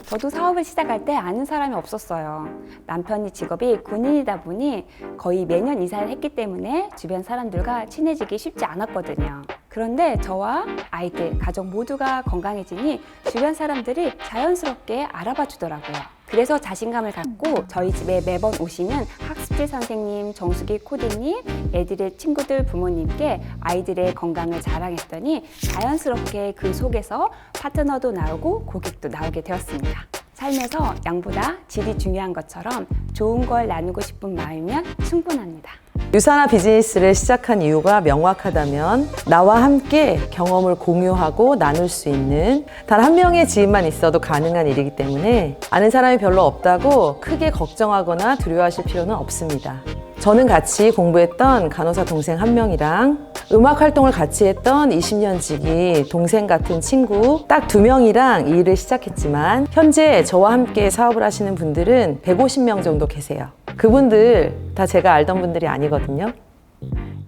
저도 사업을 시작할 때 아는 사람이 없었어요. 남편이 직업이 군인이다 보니 거의 매년 이사를 했기 때문에 주변 사람들과 친해지기 쉽지 않았거든요. 그런데 저와 아이들, 가족 모두가 건강해지니 주변 사람들이 자연스럽게 알아봐 주더라고요. 그래서 자신감을 갖고 저희 집에 매번 오시는 학습지 선생님, 정수기 코디님, 애들의 친구들, 부모님께 아이들의 건강을 자랑했더니 자연스럽게 그 속에서 파트너도 나오고 고객도 나오게 되었습니다. 삶에서 양보다 질이 중요한 것처럼 좋은 걸 나누고 싶은 마음이면 충분합니다. 유산화 비즈니스를 시작한 이유가 명확하다면 나와 함께 경험을 공유하고 나눌 수 있는 단 한 명의 지인만 있어도 가능한 일이기 때문에 아는 사람이 별로 없다고 크게 걱정하거나 두려워하실 필요는 없습니다. 저는 같이 공부했던 간호사 동생 한 명이랑 음악 활동을 같이 했던 20년 지기 동생 같은 친구 딱 2명이랑 이 일을 시작했지만 현재 저와 함께 사업을 하시는 분들은 150명 정도 계세요. 그분들 다 제가 알던 분들이 아니거든요.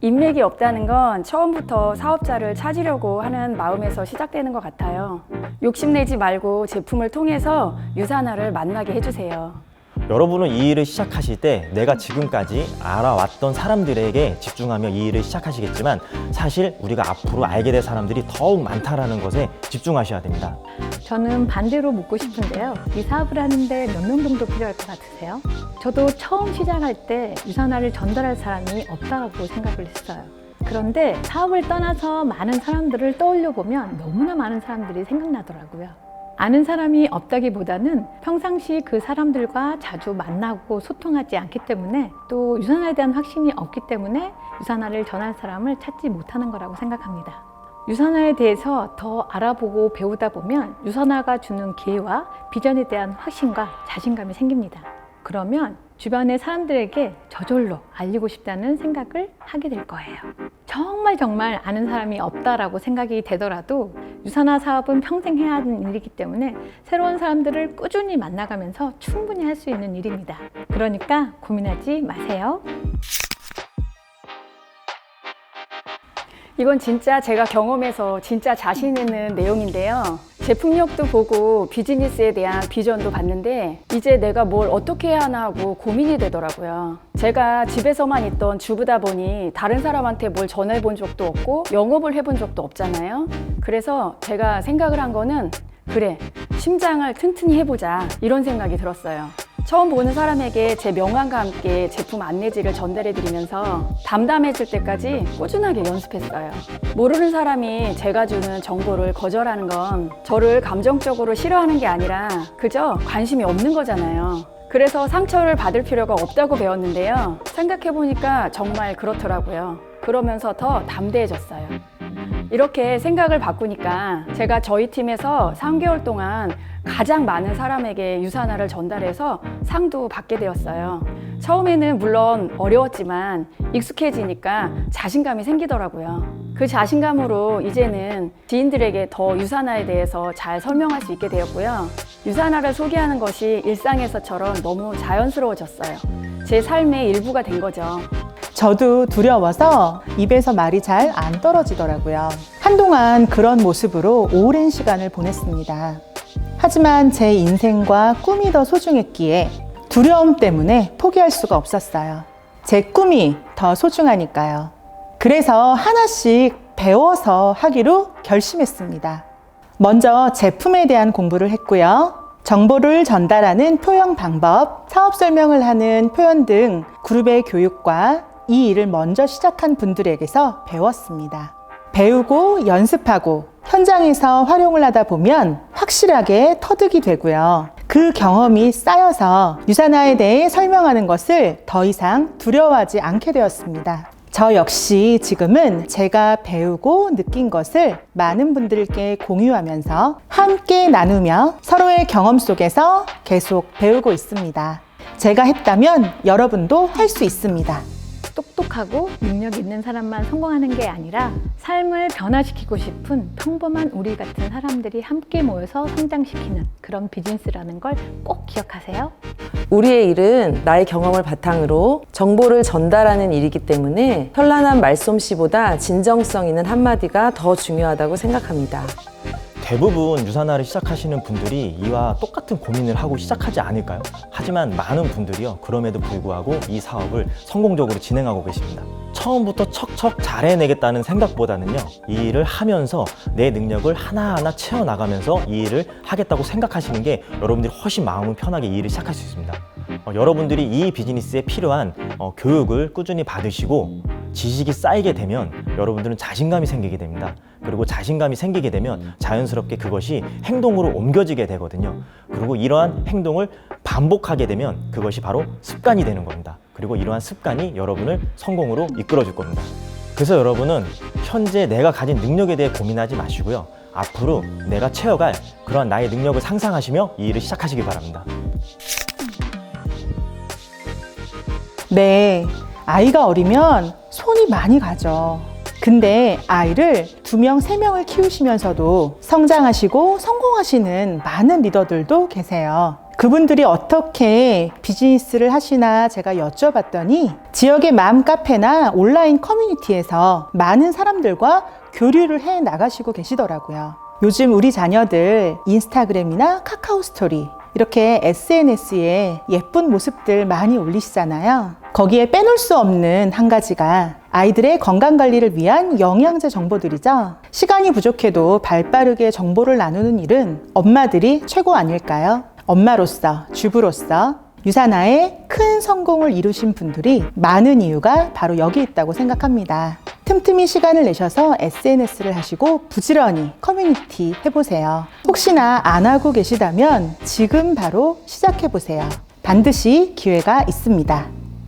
인맥이 없다는 건 처음부터 사업자를 찾으려고 하는 마음에서 시작되는 것 같아요. 욕심내지 말고 제품을 통해서 유산화를 만나게 해주세요. 여러분은 이 일을 시작하실 때 내가 지금까지 알아왔던 사람들에게 집중하며 이 일을 시작하시겠지만 사실 우리가 앞으로 알게 될 사람들이 더욱 많다는 것에 집중하셔야 됩니다. 저는 반대로 묻고 싶은데요. 이 사업을 하는데 몇 명 정도 필요할 것 같으세요? 저도 처음 시작할 때 유산화를 전달할 사람이 없다고 생각을 했어요. 그런데 사업을 떠나서 많은 사람들을 떠올려 보면 너무나 많은 사람들이 생각나더라고요. 아는 사람이 없다기보다는 평상시 그 사람들과 자주 만나고 소통하지 않기 때문에 또 유산화에 대한 확신이 없기 때문에 유산화를 전할 사람을 찾지 못하는 거라고 생각합니다. 유산화에 대해서 더 알아보고 배우다 보면 유산화가 주는 기회와 비전에 대한 확신과 자신감이 생깁니다. 그러면 주변의 사람들에게 저절로 알리고 싶다는 생각을 하게 될 거예요. 정말 아는 사람이 없다라고 생각이 되더라도 유산화 사업은 평생 해야 하는 일이기 때문에 새로운 사람들을 꾸준히 만나가면서 충분히 할 수 있는 일입니다. 그러니까 고민하지 마세요. 이건 진짜 제가 경험해서 진짜 자신 있는 내용인데요. 제품력도 보고 비즈니스에 대한 비전도 봤는데 이제 내가 뭘 어떻게 해야 하나 하고 고민이 되더라고요. 제가 집에서만 있던 주부다 보니 다른 사람한테 뭘 전해본 적도 없고 영업을 해본 적도 없잖아요. 그래서 제가 생각을 한 거는 그래, 심장을 튼튼히 해보자 이런 생각이 들었어요. 처음 보는 사람에게 제 명함과 함께 제품 안내지를 전달해드리면서 담담해질 때까지 꾸준하게 연습했어요. 모르는 사람이 제가 주는 정보를 거절하는 건 저를 감정적으로 싫어하는 게 아니라 그저 관심이 없는 거잖아요. 그래서 상처를 받을 필요가 없다고 배웠는데요. 생각해보니까 정말 그렇더라고요. 그러면서 더 담대해졌어요. 이렇게 생각을 바꾸니까 제가 저희 팀에서 3개월 동안 가장 많은 사람에게 유산화를 전달해서 상도 받게 되었어요. 처음에는 물론 어려웠지만 익숙해지니까 자신감이 생기더라고요. 그 자신감으로 이제는 지인들에게 더 유산화에 대해서 잘 설명할 수 있게 되었고요. 유산화를 소개하는 것이 일상에서처럼 너무 자연스러워졌어요. 제 삶의 일부가 된 거죠. 저도 두려워서 입에서 말이 잘 안 떨어지더라고요. 한동안 그런 모습으로 오랜 시간을 보냈습니다. 하지만 제 인생과 꿈이 더 소중했기에 두려움 때문에 포기할 수가 없었어요. 제 꿈이 더 소중하니까요. 그래서 하나씩 배워서 하기로 결심했습니다. 먼저 제품에 대한 공부를 했고요. 정보를 전달하는 표현 방법, 사업 설명을 하는 표현 등 그룹의 교육과 이 일을 먼저 시작한 분들에게서 배웠습니다. 배우고 연습하고 현장에서 활용을 하다 보면 확실하게 터득이 되고요. 그 경험이 쌓여서 유산화에 대해 설명하는 것을 더 이상 두려워하지 않게 되었습니다. 저 역시 지금은 제가 배우고 느낀 것을 많은 분들께 공유하면서 함께 나누며 서로의 경험 속에서 계속 배우고 있습니다. 제가 했다면 여러분도 할 수 있습니다. 똑똑하고 능력 있는 사람만 성공하는 게 아니라 삶을 변화시키고 싶은 평범한 우리 같은 사람들이 함께 모여서 성장시키는 그런 비즈니스라는 걸 꼭 기억하세요. 우리의 일은 나의 경험을 바탕으로 정보를 전달하는 일이기 때문에 현란한 말솜씨보다 진정성 있는 한마디가 더 중요하다고 생각합니다. 대부분 유산화를 시작하시는 분들이 이와 똑같은 고민을 하고 시작하지 않을까요? 하지만 많은 분들이요, 그럼에도 불구하고 이 사업을 성공적으로 진행하고 계십니다. 처음부터 척척 잘해내겠다는 생각보다는요, 이 일을 하면서 내 능력을 하나하나 채워나가면서 이 일을 하겠다고 생각하시는 게 여러분들이 훨씬 마음을 편하게 이 일을 시작할 수 있습니다. 여러분들이 이 비즈니스에 필요한 교육을 꾸준히 받으시고 지식이 쌓이게 되면 여러분들은 자신감이 생기게 됩니다. 그리고 자신감이 생기게 되면 자연스럽게 그것이 행동으로 옮겨지게 되거든요. 그리고 이러한 행동을 반복하게 되면 그것이 바로 습관이 되는 겁니다. 그리고 이러한 습관이 여러분을 성공으로 이끌어 줄 겁니다. 그래서 여러분은 현재 내가 가진 능력에 대해 고민하지 마시고요, 앞으로 내가 채워갈 그러한 나의 능력을 상상하시며 이 일을 시작하시기 바랍니다. 네, 아이가 어리면 손이 많이 가죠. 근데 아이를 2명, 3명을 키우시면서도 성장하시고 성공하시는 많은 리더들도 계세요. 그분들이 어떻게 비즈니스를 하시나 제가 여쭤봤더니 지역의 맘카페나 온라인 커뮤니티에서 많은 사람들과 교류를 해 나가시고 계시더라고요. 요즘 우리 자녀들 인스타그램이나 카카오 스토리 이렇게 SNS에 예쁜 모습들 많이 올리시잖아요. 거기에 빼놓을 수 없는 한 가지가 아이들의 건강관리를 위한 영양제 정보들이죠. 시간이 부족해도 발빠르게 정보를 나누는 일은 엄마들이 최고 아닐까요? 엄마로서, 주부로서 유산화에 큰 성공을 이루신 분들이 많은 이유가 바로 여기 있다고 생각합니다. 틈틈이 시간을 내셔서 SNS를 하시고 부지런히 커뮤니티 해보세요. 혹시나 안 하고 계시다면 지금 바로 시작해보세요. 반드시 기회가 있습니다.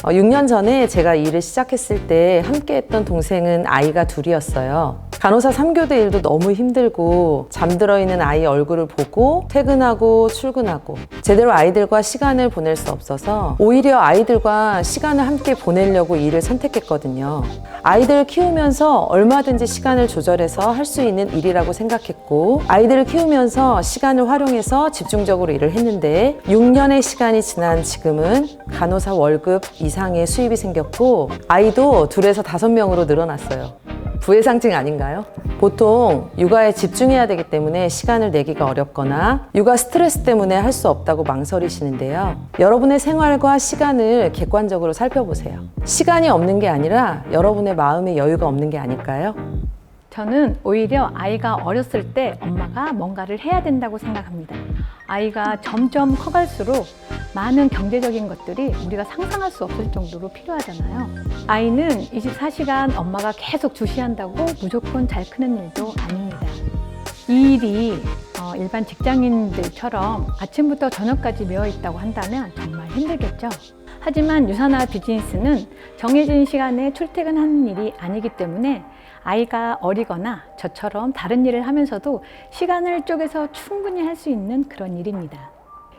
6년 전에 제가 일을 시작했을 때 함께 했던 동생은 아이가 2이었어요. 간호사 3교대 일도 너무 힘들고 잠들어 있는 아이 얼굴을 보고 퇴근하고 출근하고 제대로 아이들과 시간을 보낼 수 없어서 오히려 아이들과 시간을 함께 보내려고 일을 선택했거든요. 아이들을 키우면서 얼마든지 시간을 조절해서 할 수 있는 일이라고 생각했고 아이들을 키우면서 시간을 활용해서 집중적으로 일을 했는데 6년의 시간이 지난 지금은 간호사 월급 이상의 수입이 생겼고 아이도 2에서 5명으로 늘어났어요. 부의 상징 아닌가요? 보통 육아에 집중해야 되기 때문에 시간을 내기가 어렵거나 육아 스트레스 때문에 할 수 없다고 망설이시는데요. 여러분의 생활과 시간을 객관적으로 살펴보세요. 시간이 없는 게 아니라 여러분의 마음의 여유가 없는 게 아닐까요? 저는 오히려 아이가 어렸을 때 엄마가 뭔가를 해야 된다고 생각합니다. 아이가 점점 커갈수록 많은 경제적인 것들이 우리가 상상할 수 없을 정도로 필요하잖아요. 아이는 24시간 엄마가 계속 주시한다고 무조건 잘 크는 일도 아닙니다. 이 일이 일반 직장인들처럼 아침부터 저녁까지 매여 있다고 한다면 정말 힘들겠죠. 하지만 유산화 비즈니스는 정해진 시간에 출퇴근하는 일이 아니기 때문에 아이가 어리거나 저처럼 다른 일을 하면서도 시간을 쪼개서 충분히 할 수 있는 그런 일입니다.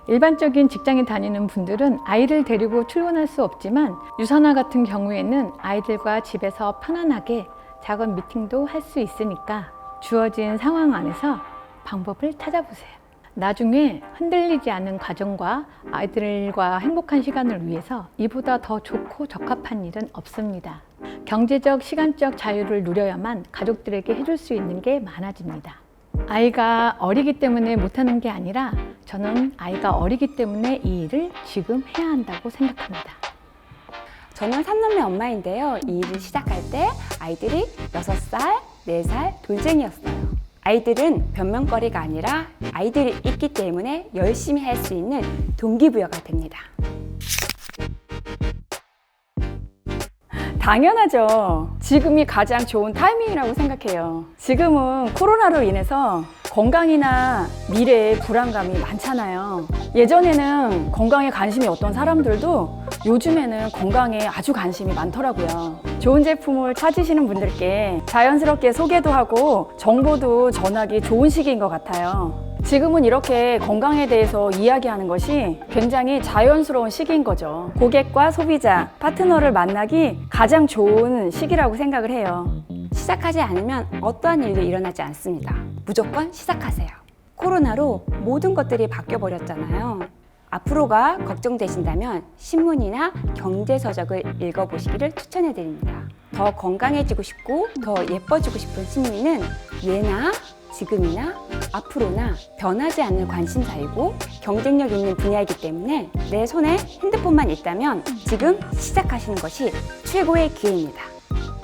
일반적인 직장에 다니는 분들은 아이를 데리고 출근할 수 없지만 유산화 같은 경우에는 아이들과 집에서 편안하게 작은 미팅도 할 수 있으니까 주어진 상황 안에서 방법을 찾아보세요. 나중에 흔들리지 않은 가정과 아이들과 행복한 시간을 위해서 이보다 더 좋고 적합한 일은 없습니다. 경제적, 시간적 자유를 누려야만 가족들에게 해줄 수 있는 게 많아집니다. 아이가 어리기 때문에 못하는 게 아니라 저는 아이가 어리기 때문에 이 일을 지금 해야 한다고 생각합니다. 저는 3남매 엄마인데요. 이 일을 시작할 때 아이들이 6살, 4살 돌쟁이였어요. 아이들은 변명거리가 아니라 아이들이 있기 때문에 열심히 할 수 있는 동기부여가 됩니다. 당연하죠. 지금이 가장 좋은 타이밍이라고 생각해요. 지금은 코로나로 인해서 건강이나 미래에 불안감이 많잖아요. 예전에는 건강에 관심이 없던 사람들도 요즘에는 건강에 아주 관심이 많더라고요. 좋은 제품을 찾으시는 분들께 자연스럽게 소개도 하고 정보도 전하기 좋은 시기인 것 같아요. 지금은 이렇게 건강에 대해서 이야기하는 것이 굉장히 자연스러운 시기인 거죠. 고객과 소비자, 파트너를 만나기 가장 좋은 시기라고 생각을 해요. 시작하지 않으면 어떠한 일도 일어나지 않습니다. 무조건 시작하세요. 코로나로 모든 것들이 바뀌어버렸잖아요. 앞으로가 걱정되신다면 신문이나 경제서적을 읽어보시기를 추천해드립니다. 더 건강해지고 싶고 더 예뻐지고 싶은 심리는 예나 지금이나 앞으로나 변하지 않을 관심사이고 경쟁력 있는 분야이기 때문에 내 손에 핸드폰만 있다면 지금 시작하시는 것이 최고의 기회입니다.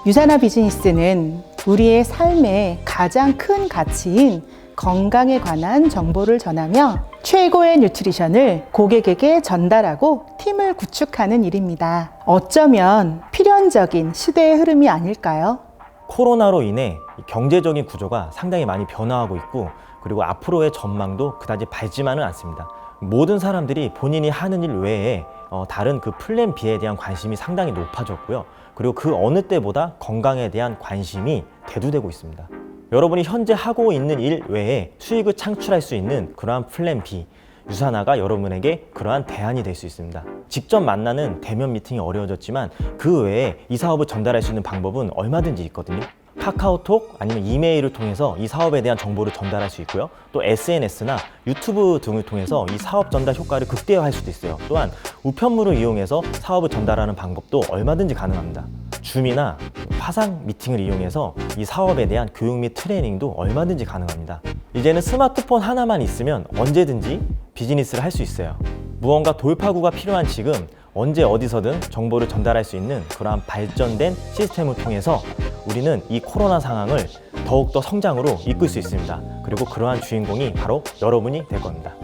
유산화 비즈니스는 우리의 삶의 가장 큰 가치인 건강에 관한 정보를 전하며 최고의 뉴트리션을 고객에게 전달하고 팀을 구축하는 일입니다. 어쩌면 필연적인 시대의 흐름이 아닐까요? 코로나로 인해 경제적인 구조가 상당히 많이 변화하고 있고 그리고 앞으로의 전망도 그다지 밝지만은 않습니다. 모든 사람들이 본인이 하는 일 외에 다른 그 플랜 B에 대한 관심이 상당히 높아졌고요. 그리고 그 어느 때보다 건강에 대한 관심이 대두되고 있습니다. 여러분이 현재 하고 있는 일 외에 수익을 창출할 수 있는 그러한 플랜 B, 유산화가 여러분에게 그러한 대안이 될 수 있습니다. 직접 만나는 대면 미팅이 어려워졌지만 그 외에 이 사업을 전달할 수 있는 방법은 얼마든지 있거든요. 카카오톡 아니면 이메일을 통해서 이 사업에 대한 정보를 전달할 수 있고요. 또 SNS나 유튜브 등을 통해서 이 사업 전달 효과를 극대화할 수도 있어요. 또한 우편물을 이용해서 사업을 전달하는 방법도 얼마든지 가능합니다. 줌이나 화상 미팅을 이용해서 이 사업에 대한 교육 및 트레이닝도 얼마든지 가능합니다. 이제는 스마트폰 하나만 있으면 언제든지 비즈니스를 할 수 있어요. 무언가 돌파구가 필요한 지금 언제 어디서든 정보를 전달할 수 있는 그러한 발전된 시스템을 통해서 우리는 이 코로나 상황을 더욱더 성장으로 이끌 수 있습니다. 그리고 그러한 주인공이 바로 여러분이 될 겁니다.